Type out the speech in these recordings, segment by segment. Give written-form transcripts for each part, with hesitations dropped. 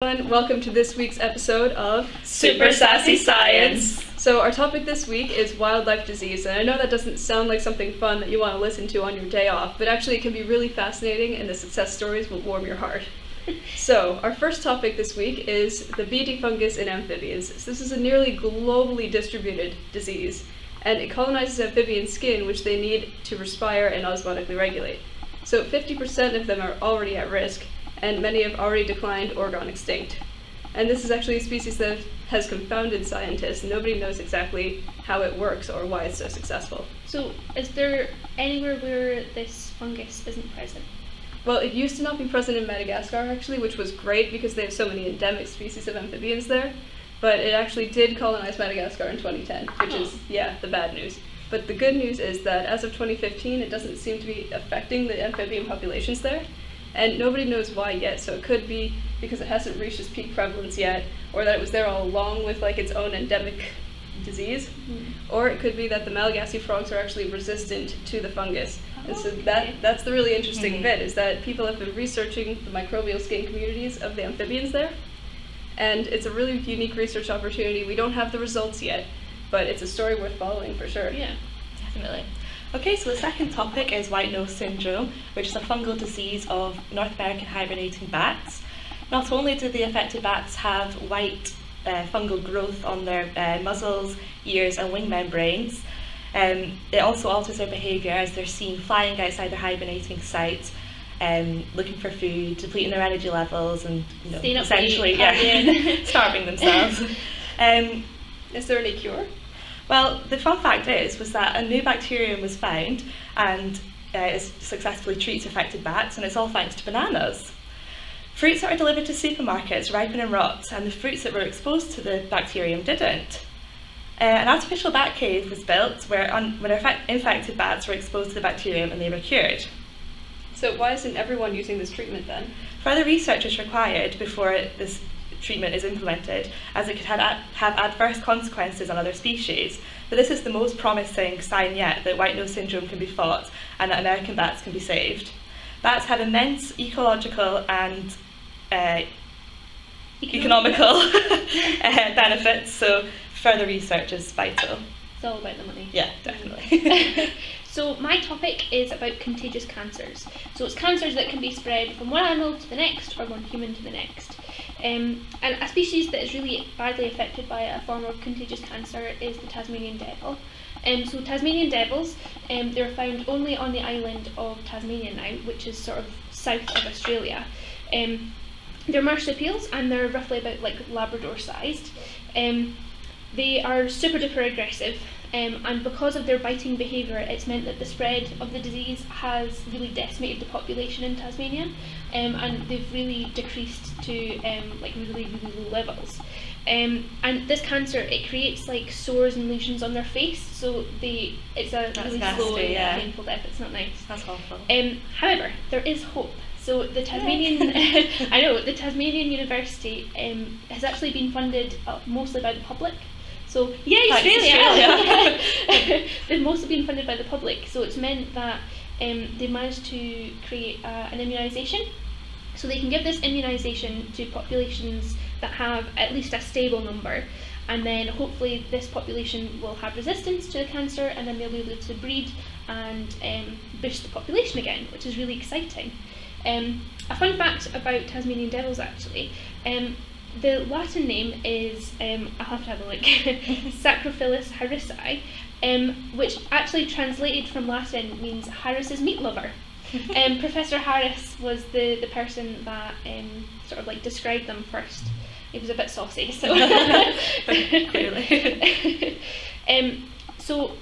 Everyone, welcome to this week's episode of Super Sassy Science. So our topic this week is wildlife disease, and I know that doesn't sound like something fun that you want to listen to on your day off, but actually it can be really fascinating and the success stories will warm your heart. So our first topic this week is the BD fungus in amphibians. So this is a nearly globally distributed disease, and it colonizes amphibian skin, which they need to respire and osmotically regulate. So 50% of them are already at risk, and many have already declined or gone extinct. And this is actually a species that has confounded scientists. Nobody knows exactly how it works or why it's so successful. So, is there anywhere where this fungus isn't present? Well, it used to not be present in Madagascar, actually, which was great because they have so many endemic species of amphibians there. But it actually did colonize Madagascar in 2010, which is, the bad news. But the good news is that as of 2015, it doesn't seem to be affecting the amphibian populations there. And nobody knows why yet, so it could be because it hasn't reached its peak prevalence yet, or that it was there all along with like its own endemic disease, or it could be that the Malagasy frogs are actually resistant to the fungus. And so that's the really interesting bit, is that people have been researching the microbial skin communities of the amphibians there, and it's a really unique research opportunity. We don't have the results yet, but it's a story worth following for sure. Yeah, definitely. Okay, so the second topic is white nose syndrome, which is a fungal disease of North American hibernating bats. Not only do the affected bats have white fungal growth on their muzzles, ears and wing membranes, it also alters their behaviour as they're seen flying outside their hibernating site, looking for food, depleting their energy levels and essentially starving themselves. Is there any cure? Well, the fun fact was that a new bacterium was found and it successfully treats affected bats, and it's all thanks to bananas. Fruits that are delivered to supermarkets ripen and rot, and the fruits that were exposed to the bacterium didn't. An artificial bat cave was built where infected bats were exposed to the bacterium and they were cured. So why isn't everyone using this treatment then? Further research is required before this treatment is implemented, as it could have adverse consequences on other species. But this is the most promising sign yet that white nose syndrome can be fought and that American bats can be saved. Bats have immense ecological and economical benefits, so further research is vital. It's all about the money. Yeah, definitely. So my topic is about contagious cancers. So it's cancers that can be spread from one animal to the next or one human to the next. And a species that is really badly affected by a form of contagious cancer is the Tasmanian devil. So Tasmanian devils, they're found only on the island of Tasmania now, which is sort of south of Australia. They're marsupials and they're roughly about like Labrador sized. They are super duper aggressive, and because of their biting behaviour, it's meant that the spread of the disease has really decimated the population in Tasmania, and they've really decreased to really low levels. And this cancer, it creates like sores and lesions on their face, so it's a That's really nasty, slow and yeah. painful death. It's not nice. That's awful. However, there is hope. So the Tasmanian, the Tasmanian University has actually been funded mostly by the public. So yay, Australia! They've mostly been funded by the public, so it's meant that they've managed to create an immunisation. So they can give this immunisation to populations that have at least a stable number, and then hopefully this population will have resistance to the cancer, and then they'll be able to breed and boost the population again, which is really exciting. A fun fact about Tasmanian devils actually, the Latin name is, I'll have to have a look, Sacrophilus harrisi, which actually translated from Latin means Harris's meat lover. Professor Harris was the person that sort of like described them first. He was a bit saucy, so. Clearly. So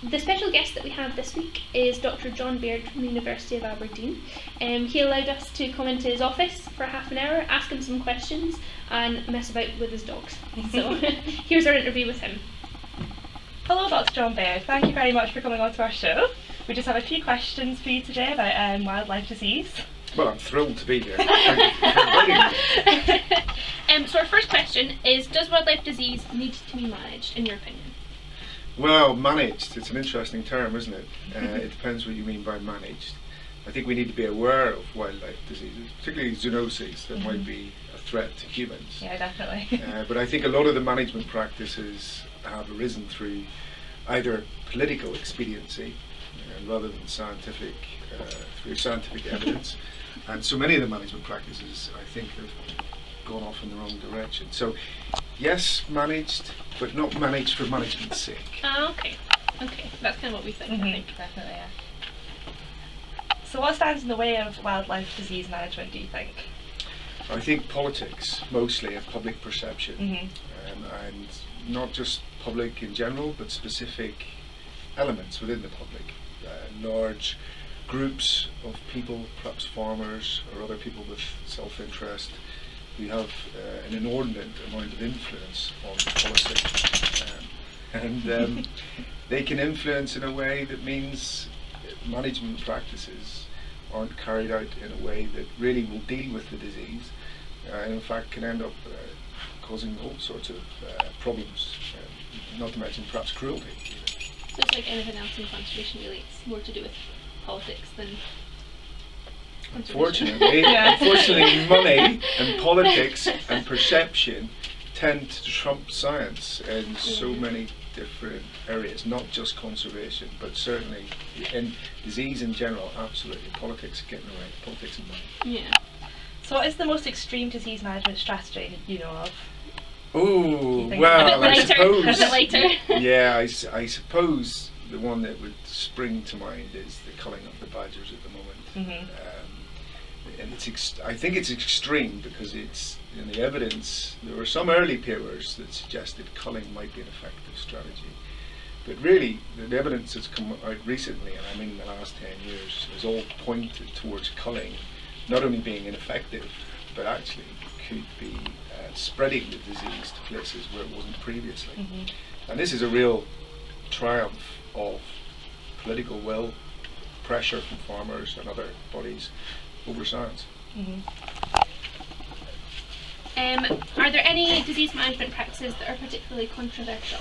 the special guest that we have this week is Dr. John Baird from the University of Aberdeen. He allowed us to come into his office for half an hour, ask him some questions and mess about with his dogs. So here's our interview with him. Hello, Dr. John Baird. Thank you very much for coming on to our show. We just have a few questions for you today about wildlife disease. Well, I'm thrilled to be here. So our first question is, does wildlife disease need to be managed, in your opinion? Well, managed, it's an interesting term, isn't it? It depends what you mean by managed. I think we need to be aware of wildlife diseases, particularly zoonoses that might be a threat to humans. Yeah, definitely. But I think a lot of the management practices have arisen through either political expediency rather than scientific, through scientific evidence. And so many of the management practices, I think, have gone off in the wrong direction. So, yes, managed, but not managed for management's sake. Okay. Okay, that's kind of what we think, I think. Definitely, yeah. So what stands in the way of wildlife disease management, do you think? I think politics, mostly, and public perception. And not just public in general, but specific elements within the public. Large groups of people, perhaps farmers or other people with self-interest, who have an inordinate amount of influence on policy. And they can influence in a way that means management practices aren't carried out in a way that really will deal with the disease, and in fact can end up causing all sorts of problems, not to mention perhaps cruelty. So it's like anything else in conservation, really, it's more to do with politics than conservation. Unfortunately, money and politics and perception tend to trump science in so many different areas, not just conservation, but certainly in disease in general. Absolutely, politics are getting away. Politics and money. Yeah. So what is the most extreme disease management strategy you know of? Oh, think well, a I bit suppose. lighter. Yeah, I suppose the one that would spring to mind is the culling of the badgers at the moment. And I think it's extreme because it's in the evidence. There were some early papers that suggested culling might be an effective strategy, but really the evidence that's come out recently, and I mean in the last 10 years, has all pointed towards culling not only being ineffective, but actually could be spreading the disease to places where it wasn't previously. And this is a real triumph of political will, pressure from farmers and other bodies over science. Are there any disease management practices that are particularly controversial?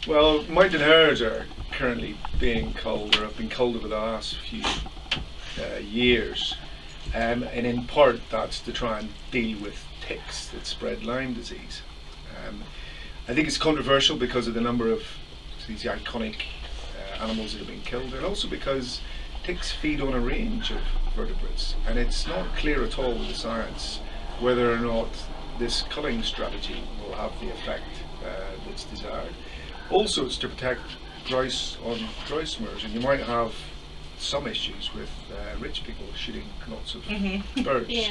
Well, mountain hares are currently being culled, or have been culled over the last few years, and in part that's to try and deal with ticks that spread Lyme disease. I think it's controversial because of the number of these iconic animals that have been killed, and also because ticks feed on a range of vertebrates, and it's not clear at all with the science whether or not this culling strategy will have the effect that's desired. Also, it's to protect grouse on grouse moors, and you might have some issues with rich people shooting lots of birds,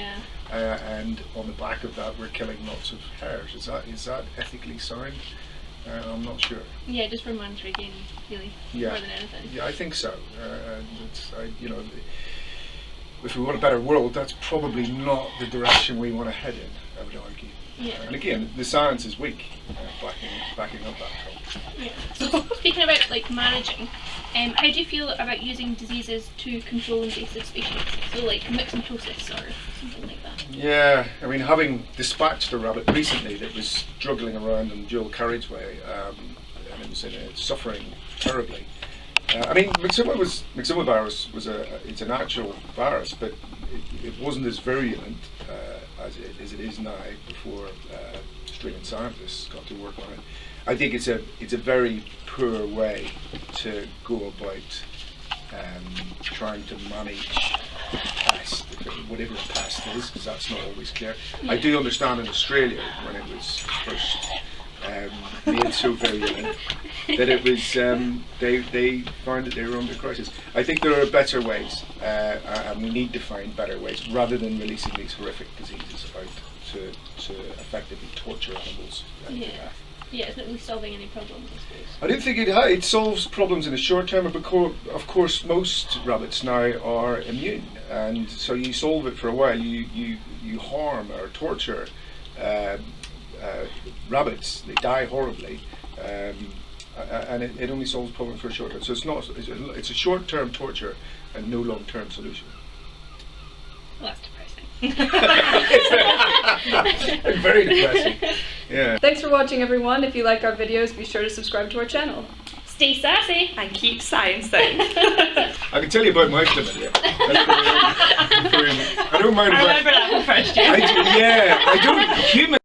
and on the back of that we're killing lots of hares. Is that ethically sound? I'm not sure. Yeah, just for monetary gain, really, more than anything. Yeah, I think so. If we want a better world, that's probably not the direction we want to head in, I would argue. Yeah. And again, the science is weak, backing up that point. Yeah. So speaking about like managing, how do you feel about using diseases to control invasive species? So like myxomatosis or something like that. Yeah, I mean, having dispatched a rabbit recently that was struggling around in the dual carriageway, and it was suffering terribly. I mean, myxoma virus it's a natural virus, but it wasn't as virulent as it is now before Australian scientists got to work on it. I think it's a very poor way to go about trying to manage pest, whatever a pest is, because that's not always clear. I do understand in Australia when it was first made so virulent that it was they found that they were under crisis. I think there are better ways, and we need to find better ways rather than releasing these horrific diseases out to effectively torture animals to death. Yeah, it's not really solving any problems, I suppose. I don't think it solves problems in the short term, but of course most rabbits now are immune, and so you solve it for a while. You harm or torture rabbits, they die horribly, and it only solves problems for a short term. So it's a short-term torture and no long-term solution. Well, that's depressing. Very depressing. Yeah. Thanks for watching, everyone. If you like our videos, be sure to subscribe to our channel. Stay sassy. And keep sciencing. I can tell you about my chlamydia. I don't mind I about. remember that from first year. I don't. Human.